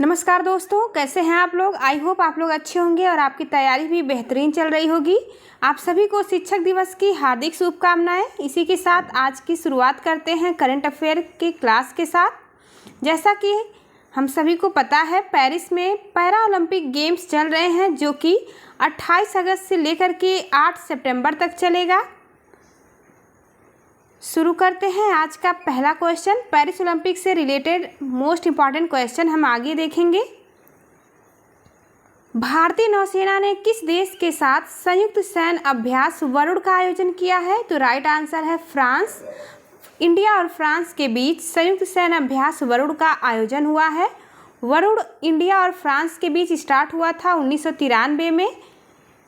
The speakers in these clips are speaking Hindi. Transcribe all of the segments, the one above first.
नमस्कार दोस्तों, कैसे हैं आप लोग। आई होप आप लोग अच्छे होंगे और आपकी तैयारी भी बेहतरीन चल रही होगी। आप सभी को शिक्षक दिवस की हार्दिक शुभकामनाएं। इसी के साथ आज की शुरुआत करते हैं करंट अफेयर की क्लास के साथ। जैसा कि हम सभी को पता है, पेरिस में पैरा ओलंपिक गेम्स चल रहे हैं जो कि 28 अगस्त से लेकर के 8 सितंबर तक चलेगा। शुरू करते हैं आज का पहला क्वेश्चन। पेरिस ओलंपिक से रिलेटेड मोस्ट इम्पॉर्टेंट क्वेश्चन हम आगे देखेंगे। भारतीय नौसेना ने किस देश के साथ संयुक्त सैन्य अभ्यास वरुण का आयोजन किया है? तो राइट आंसर है फ्रांस। इंडिया और फ्रांस के बीच संयुक्त सैन्य अभ्यास वरुण का आयोजन हुआ है। वरुण इंडिया और फ्रांस के बीच स्टार्ट हुआ था 1993 में।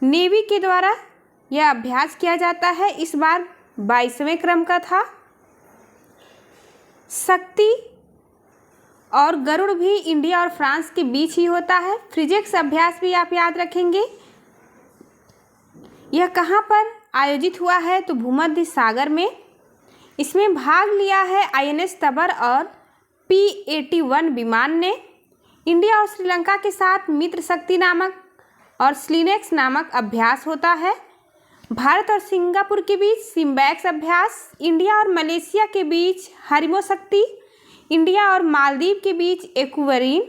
नेवी के द्वारा यह अभ्यास किया जाता है। इस बार 22वें क्रम का था। शक्ति और गरुड़ भी इंडिया और फ्रांस के बीच ही होता है। फ्रिजेक्स अभ्यास भी आप याद रखेंगे। यह कहाँ पर आयोजित हुआ है? तो भूमध्य सागर में। इसमें भाग लिया है INS तबर और P-81 विमान ने। इंडिया और श्रीलंका के साथ मित्र शक्ति नामक और स्लिनेक्स नामक अभ्यास होता है। भारत और सिंगापुर के बीच सिम्बैक्स अभ्यास। इंडिया और मलेशिया के बीच हरिमो शक्ति। इंडिया और मालदीव के बीच एक्वेरिन।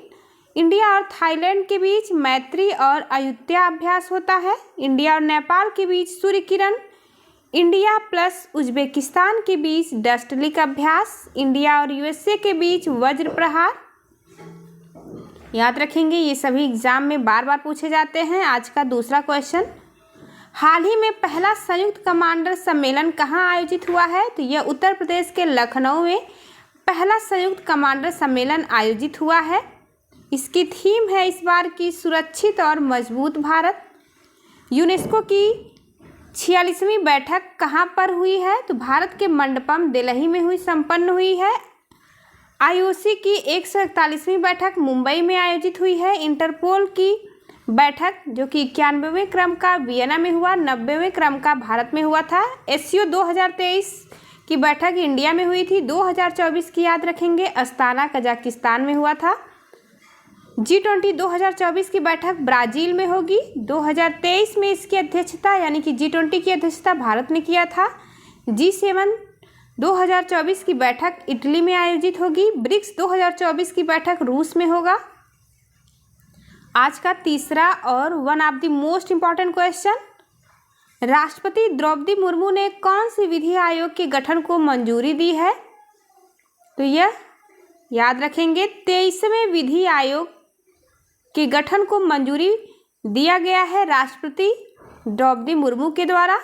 इंडिया और थाईलैंड के बीच मैत्री और अयुत्या अभ्यास होता है। इंडिया और नेपाल के बीच Surya Kiran. India plus Uzbekistan के बीच डस्टलिक अभ्यास। इंडिया और USA के बीच वज्र प्रहार। याद रखेंगे, ये सभी एग्जाम में बार बार पूछे जाते हैं। आज का दूसरा क्वेश्चन। हाल ही में पहला संयुक्त कमांडर सम्मेलन कहाँ आयोजित हुआ है? तो यह उत्तर प्रदेश के लखनऊ में पहला संयुक्त कमांडर सम्मेलन आयोजित हुआ है। इसकी थीम है इस बार की सुरक्षित और मजबूत भारत। यूनेस्को की 46वीं बैठक कहाँ पर हुई है? तो भारत के मंडपम दिल्ली में संपन्न हुई है। IOC की 141वीं बैठक मुंबई में आयोजित हुई है। इंटरपोल की बैठक जो कि 91वें क्रम का वियना में हुआ, 90वें क्रम का भारत में हुआ था। SCO 2023 की बैठक इंडिया में हुई थी। 2024 की याद रखेंगे, अस्ताना कजाकिस्तान में हुआ था। G20 2024 की बैठक ब्राज़ील में होगी। 2023 में इसकी अध्यक्षता यानी कि G20 की अध्यक्षता भारत ने किया था। G7 2024 की बैठक इटली में आयोजित होगी। ब्रिक्स 2024 की बैठक रूस में होगा। आज का तीसरा और one of the most important question. राष्ट्रपति द्रौपदी मुर्मू ने कौन सी विधि आयोग के गठन को मंजूरी दी है? तो यह याद रखेंगे, 23वें विधि आयोग के गठन को मंजूरी दिया गया है राष्ट्रपति द्रौपदी मुर्मू के द्वारा।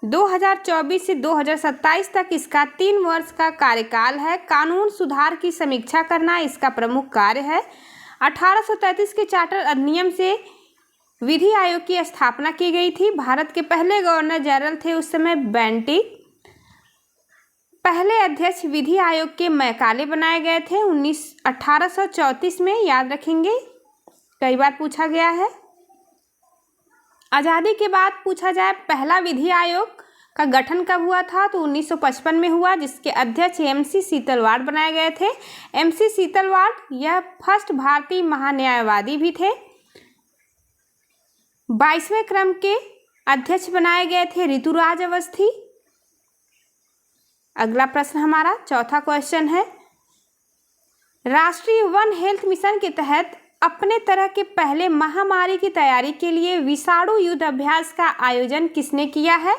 2024 से 2027 तक इसका 3 वर्ष का कार्यकाल है। कानून सुधार की समीक्षा करना इसका प्रमुख कार्य है। 1833 के चार्टर अधिनियम से विधि आयोग की स्थापना की गई थी। भारत के पहले गवर्नर जनरल थे उस समय बेंटिक। पहले अध्यक्ष विधि आयोग के मैकाले बनाए गए थे 1834 में। याद रखेंगे, कई बार पूछा गया है। आज़ादी के बाद पूछा जाए पहला विधि आयोग का गठन कब हुआ था? तो 1955 में हुआ, जिसके अध्यक्ष MC सीतलवाड़ बनाए गए थे। MC सीतलवाड़ यह फर्स्ट भारतीय महान्यायवादी भी थे। 22वें क्रम के अध्यक्ष बनाए गए थे ऋतुराज अवस्थी। अगला प्रश्न हमारा चौथा क्वेश्चन है। राष्ट्रीय वन हेल्थ मिशन के तहत अपने तरह के पहले महामारी की तैयारी के लिए विषाणु युद्ध अभ्यास का आयोजन किसने किया है?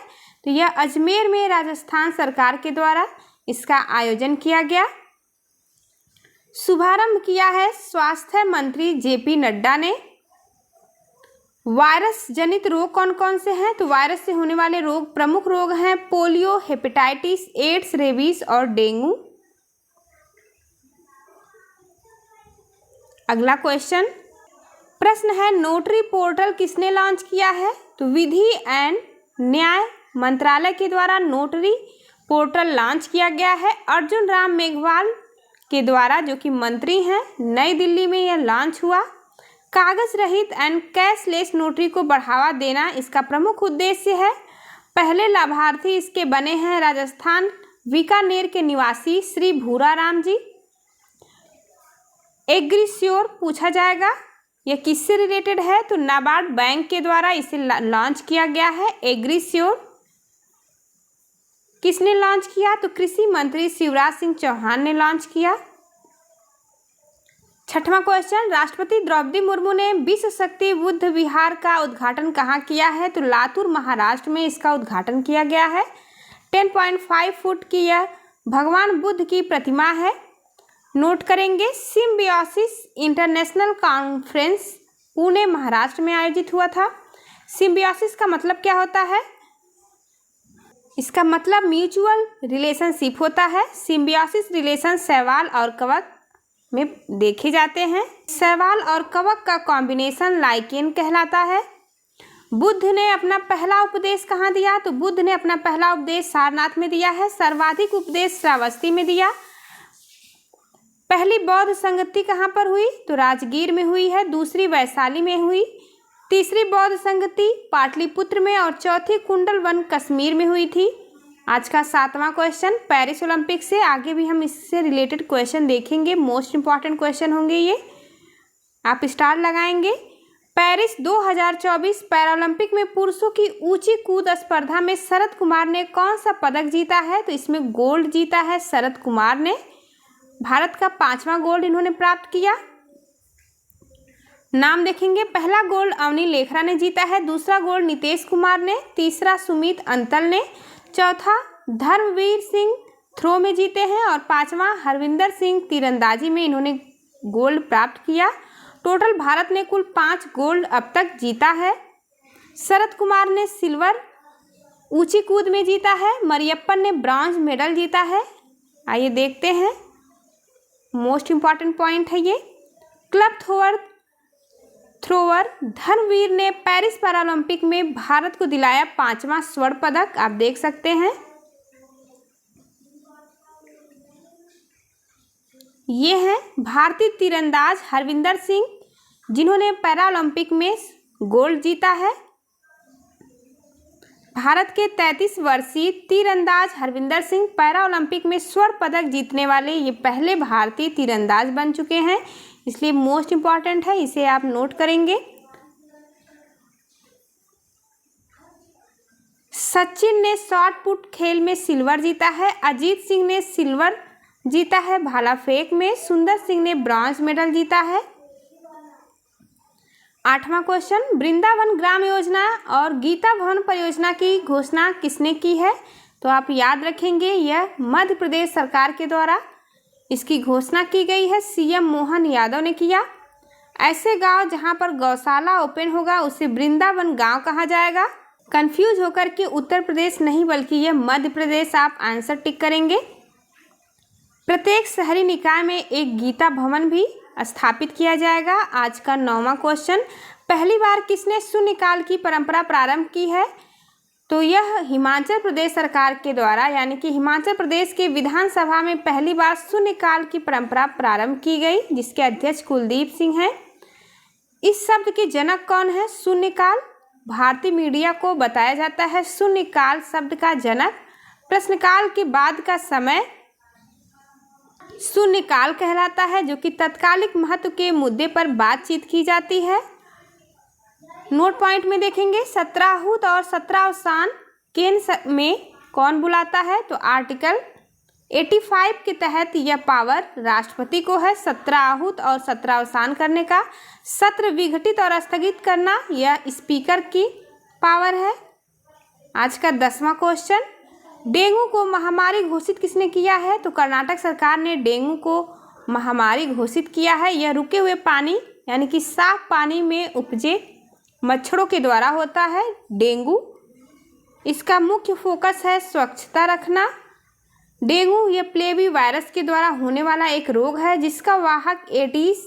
तो यह अजमेर में राजस्थान सरकार के द्वारा इसका आयोजन किया गया। शुभारंभ किया है स्वास्थ्य मंत्री JP नड्डा ने। वायरस जनित रोग कौन कौन से हैं? तो वायरस से होने वाले रोग प्रमुख रोग हैं पोलियो, हेपेटाइटिस, एड्स, रेबीज और डेंगू। अगला क्वेश्चन प्रश्न है, नोटरी पोर्टल किसने लॉन्च किया है? तो विधि एंड न्याय मंत्रालय के द्वारा नोटरी पोर्टल लॉन्च किया गया है। अर्जुन राम मेघवाल के द्वारा, जो कि मंत्री हैं, नई दिल्ली में यह लॉन्च हुआ। कागज रहित एंड कैशलेस नोटरी को बढ़ावा देना इसका प्रमुख उद्देश्य है। पहले लाभार्थी इसके बने हैं राजस्थान बीकानेर के निवासी श्री भूरा राम जी। एग्रीश्योर पूछा जाएगा। यह किससे रिलेटेड है? तो नाबार्ड बैंक के द्वारा इसे लॉन्च किया गया है। एग्रीश्योर किसने लॉन्च किया? तो कृषि मंत्री शिवराज सिंह चौहान ने लॉन्च किया। छठवां क्वेश्चन, राष्ट्रपति द्रौपदी मुर्मू ने विश्व शक्ति बुद्ध विहार का उद्घाटन कहाँ किया है? तो लातूर महाराष्ट्र में इसका उद्घाटन किया गया है। 10.5 फुट की यह भगवान बुद्ध की प्रतिमा है। नोट करेंगे, symbiosis international conference Pune Maharashtra में आयोजित हुआ था। सिम्बियोसिस का मतलब क्या होता है? इसका मतलब म्यूचुअल रिलेशनशिप होता है। सिम्बियोसिस रिलेशन शैवाल और कवक में देखे जाते हैं। शैवाल और कवक का कॉम्बिनेशन लाइकेन कहलाता है। बुद्ध ने अपना पहला उपदेश कहाँ दिया? तो बुद्ध ने अपना पहला उपदेश सारनाथ में दिया है। सर्वाधिक उपदेश श्रावस्ती में दिया। पहली बौद्ध संगति कहाँ पर हुई? तो राजगीर में हुई है। दूसरी वैशाली में हुई। तीसरी बौद्ध संगति पाटलिपुत्र में और चौथी कुंडलवन कश्मीर में हुई थी। आज का 7वां क्वेश्चन, पेरिस ओलंपिक से आगे भी हम इससे रिलेटेड क्वेश्चन देखेंगे। मोस्ट इंपॉर्टेंट क्वेश्चन होंगे ये, आप स्टार लगाएंगे। पेरिस 2024 पैरालंपिक में पुरुषों की ऊंची कूद स्पर्धा में शरद कुमार ने कौन सा पदक जीता है? तो इसमें गोल्ड जीता है शरद कुमार ने। भारत का 5वां गोल्ड इन्होंने प्राप्त किया। नाम देखेंगे, पहला गोल्ड अवनी लेखरा ने जीता है। दूसरा गोल्ड नितेश कुमार ने। तीसरा सुमित अंतल ने। चौथा धर्मवीर सिंह थ्रो में जीते हैं और 5वां हरविंदर सिंह तीरंदाजी में इन्होंने गोल्ड प्राप्त किया। टोटल भारत ने कुल 5 गोल्ड अब तक जीता है। शरद कुमार ने सिल्वर ऊंची कूद में जीता है। मरियप्पन ने ब्रॉन्ज मेडल जीता है। आइए देखते हैं, मोस्ट इंपॉर्टेंट पॉइंट है ये। क्लब थ्रोवर धर्मवीर ने पेरिस पैरालंपिक में भारत को दिलाया 5वां स्वर्ण पदक। आप देख सकते हैं, ये हैं भारतीय तीरंदाज हरविंदर सिंह, जिन्होंने पैरालंपिक में गोल्ड जीता है। भारत के 33 वर्षीय तीरंदाज हरविंदर सिंह पैरालंपिक में स्वर्ण पदक जीतने वाले ये पहले भारतीय तीरंदाज बन चुके हैं, इसलिए मोस्ट इंपॉर्टेंट है, इसे आप नोट करेंगे। सचिन ने शॉट पुट खेल में सिल्वर जीता है। अजीत सिंह ने सिल्वर जीता है भाला फेंक में। सुंदर सिंह ने ब्रॉन्ज मेडल जीता है। 8वां क्वेश्चन, वृंदावन ग्राम योजना और गीता भवन परियोजना की घोषणा किसने की है? तो आप याद रखेंगे, यह मध्य प्रदेश सरकार के द्वारा इसकी घोषणा की गई है। सीएम मोहन यादव ने किया। ऐसे गांव जहां पर गौशाला ओपन होगा उसे वृंदावन गांव कहा जाएगा। कंफ्यूज होकर के उत्तर प्रदेश नहीं बल्कि यह मध्य प्रदेश आप आंसर टिक करेंगे। प्रत्येक शहरी निकाय में एक गीता भवन भी स्थापित किया जाएगा। आज का 9वां क्वेश्चन, पहली बार किसने शून्यकाल की परंपरा प्रारंभ की है? तो यह हिमाचल प्रदेश सरकार के द्वारा, यानी कि हिमाचल प्रदेश के विधानसभा में पहली बार शून्यकाल की परंपरा प्रारंभ की गई, जिसके अध्यक्ष कुलदीप सिंह हैं। इस शब्द के जनक कौन है? शून्यकाल। भारतीय मीडिया को बताया जाता है शून्यकाल शब्द का जनक प्रश्नकाल के बाद का समय शून्यकाल कहलाता है, जो कि तत्कालिक महत्व के मुद्दे पर बातचीत की जाती है। नोट पॉइंट में देखेंगे, 17 और 17 अवसान केंद्र में कौन बुलाता है? तो आर्टिकल 85 के तहत यह पावर राष्ट्रपति को है। 17 और 17 अवसान करने का, सत्र विघटित और स्थगित करना यह स्पीकर की पावर है। आज का 10वां क्वेश्चन, डेंगू को महामारी घोषित किसने किया है? तो कर्नाटक सरकार ने डेंगू को महामारी घोषित किया है। यह रुके हुए पानी यानी कि साफ पानी में उपजे मच्छरों के द्वारा होता है डेंगू। इसका मुख्य फोकस है स्वच्छता रखना। डेंगू यह प्लेवी वायरस के द्वारा होने वाला एक रोग है, जिसका वाहक एडीज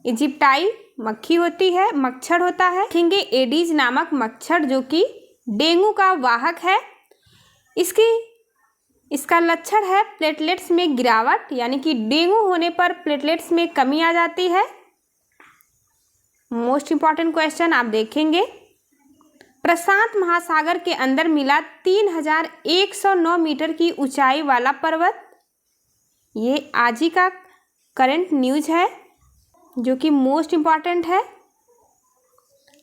इजिप्टाई मक्खी होती है, मच्छर होता है। देखेंगे एडीज नामक मच्छर जो कि डेंगू का वाहक है। इसका लक्षण है प्लेटलेट्स में गिरावट, यानी कि डेंगू होने पर प्लेटलेट्स में कमी आ जाती है। मोस्ट इंपॉर्टेंट क्वेश्चन आप देखेंगे, प्रशांत महासागर के अंदर मिला 3109 मीटर की ऊंचाई वाला पर्वत। ये आज ही का करंट न्यूज है। जो कि मोस्ट इम्पॉर्टेंट है।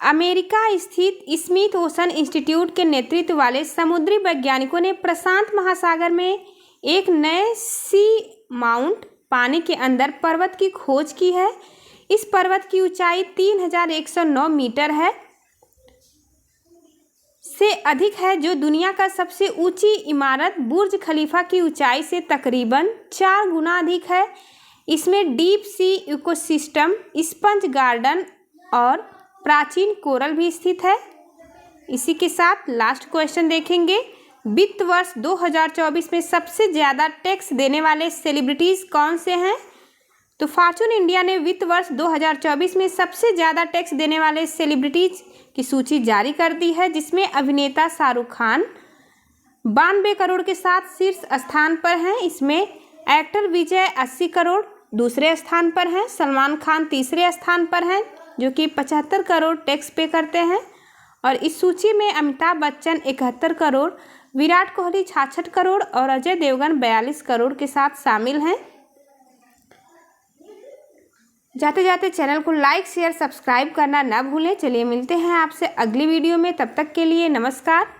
अमेरिका स्थित स्मिथ ओशन इंस्टीट्यूट के नेतृत्व वाले समुद्री वैज्ञानिकों ने प्रशांत महासागर में एक नए सी माउंट पानी के अंदर पर्वत की खोज की है। इस पर्वत की ऊंचाई 3109 मीटर है से अधिक है, जो दुनिया का सबसे ऊंची इमारत बुर्ज खलीफा की ऊंचाई से तकरीबन 4 गुना अधिक है। इसमें deep sea ecosystem, sponge garden और प्राचीन कोरल भी स्थित है। इसी के साथ लास्ट क्वेश्चन देखेंगे। वित्त वर्ष 2024 में सबसे ज़्यादा टैक्स देने वाले सेलिब्रिटीज़ कौन से हैं? तो फॉर्च्यून इंडिया ने वित्त वर्ष 2024 में सबसे ज़्यादा टैक्स देने वाले सेलिब्रिटीज़ की सूची जारी कर दी है, जिसमें अभिनेता शाहरुख खान 92 करोड़ के साथ शीर्ष स्थान पर हैं। इसमें एक्टर विजय 80 करोड़ दूसरे स्थान पर हैं। सलमान खान तीसरे स्थान पर हैं, जो कि 75 करोड़ टैक्स पे करते हैं। और इस सूची में अमिताभ बच्चन 71 करोड़, विराट कोहली 66 करोड़ और अजय देवगन 42 करोड़ के साथ शामिल हैं। जाते जाते चैनल को लाइक, शेयर, सब्सक्राइब करना ना भूलें। चलिए मिलते हैं आपसे अगली वीडियो में, तब तक के लिए नमस्कार।